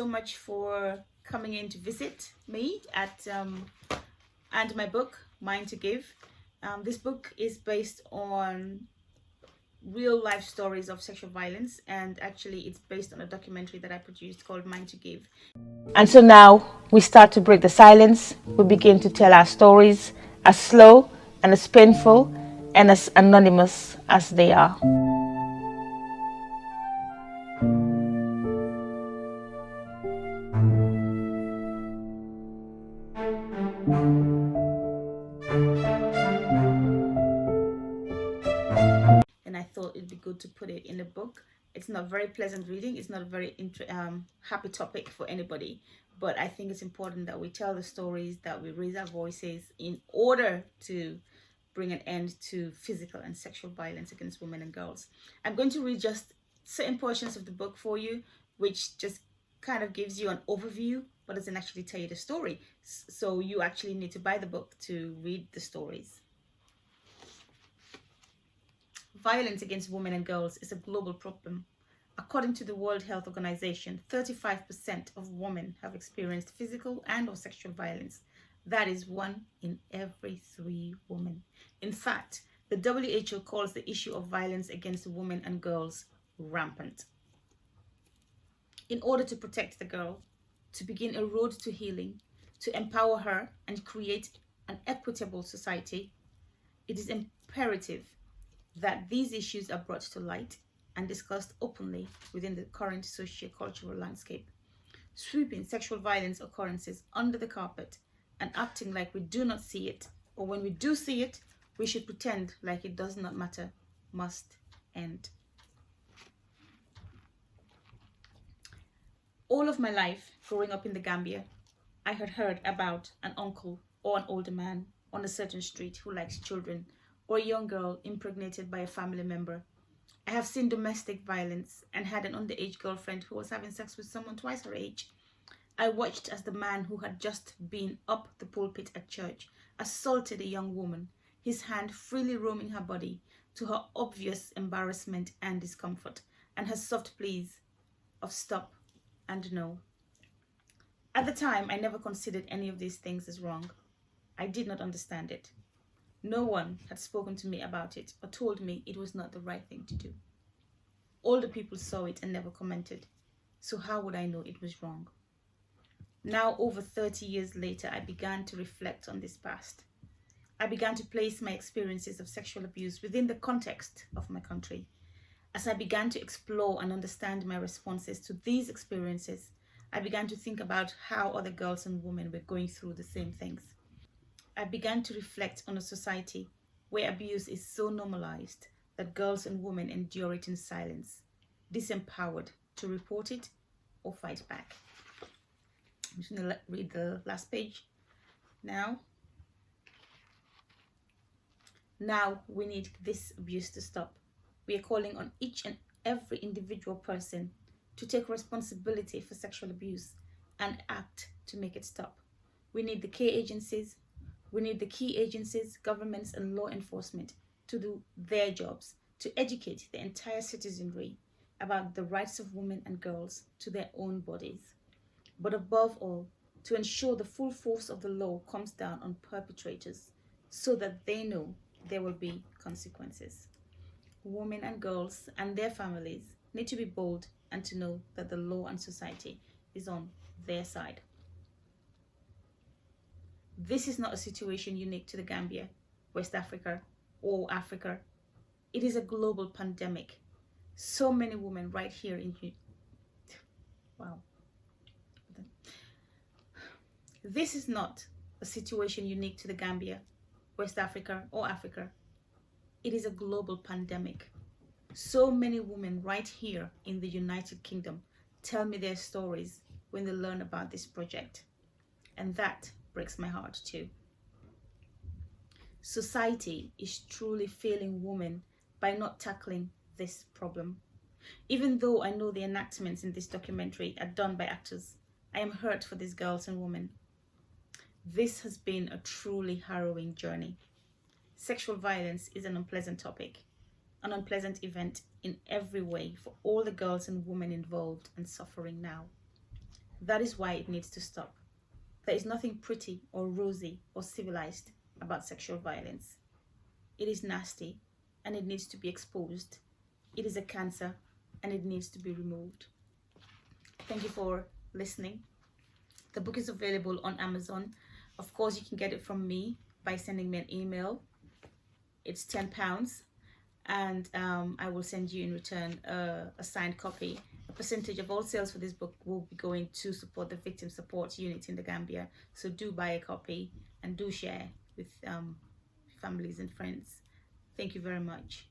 so much for coming in to visit me at and my book, Mind to Give. This book is based on real life stories of sexual violence, and actually it's based on a documentary that I produced called Mind to Give. And so now we start to break the silence. We begin to tell our stories, as slow and as painful and as anonymous as they are. And I thought it'd be good to put it in a book. It's not very pleasant reading. It's not a very happy topic for anybody. But I think it's important that we tell the stories, that we raise our voices in order to bring an end to physical and sexual violence against women and girls. I'm going to read just certain portions of the book for you, which just kind of gives you an overview, but doesn't actually tell you the story. So you actually need to buy the book to read the stories. Violence against women and girls is a global problem. According to the World Health Organization, 35% of women have experienced physical and or sexual violence. That is 1 in every 3 women. In fact, the WHO calls the issue of violence against women and girls rampant. In order to protect the girl, to begin a road to healing, to empower her and create an equitable society, it is imperative that these issues are brought to light and discussed openly within the current socio-cultural landscape. Sweeping sexual violence occurrences under the carpet and acting like we do not see it, or when we do see it, we should pretend like it does not matter, must end. All of my life, growing up in the Gambia, I had heard about an uncle or an older man on a certain street who likes children, or a young girl impregnated by a family member. I have seen domestic violence and had an underage girlfriend who was having sex with someone twice her age. I watched as the man who had just been up the pulpit at church assaulted a young woman, his hand freely roaming her body to her obvious embarrassment and discomfort, and her soft pleas of stop and no. At the time, I never considered any of these things as wrong. I did not understand it. No one had spoken to me about it or told me it was not the right thing to do. Older people saw it and never commented, so how would I know it was wrong? Now, over 30 years later, I began to reflect on this past. I began to place my experiences of sexual abuse within the context of my country. As I began to explore and understand my responses to these experiences, I began to think about how other girls and women were going through the same things. I began to reflect on a society where abuse is so normalized that girls and women endure it in silence, disempowered to report it or fight back. I'm just going to read the last page now. Now we need this abuse to stop. We are calling on each and every individual person to take responsibility for sexual abuse and act to make it stop. We need the key agencies, governments and law enforcement to do their jobs, to educate the entire citizenry about the rights of women and girls to their own bodies. But above all, to ensure the full force of the law comes down on perpetrators so that they know there will be consequences. Women and girls and their families need to be bold and to know that the law and society is on their side. This is not a situation unique to the Gambia, West Africa, or Africa. It is a global pandemic. So many women right here in... Wow. This is not a situation unique to the Gambia, West Africa, or Africa. It is a global pandemic. So many women right here in the United Kingdom tell me their stories when they learn about this project. And that breaks my heart too. Society is truly failing women by not tackling this problem. Even though I know the enactments in this documentary are done by actors, I am hurt for these girls and women. This has been a truly harrowing journey. Sexual violence is an unpleasant topic, an unpleasant event in every way for all the girls and women involved and suffering now. That is why it needs to stop. There is nothing pretty or rosy or civilized about sexual violence. It is nasty and it needs to be exposed. It is a cancer and it needs to be removed. Thank you for listening. The book is available on Amazon. Of course, you can get it from me by sending me an email. It's £10, and I will send you in return a signed copy. A percentage of all sales for this book will be going to support the victim support unit in the Gambia. So do buy a copy and do share with families and friends. Thank you very much.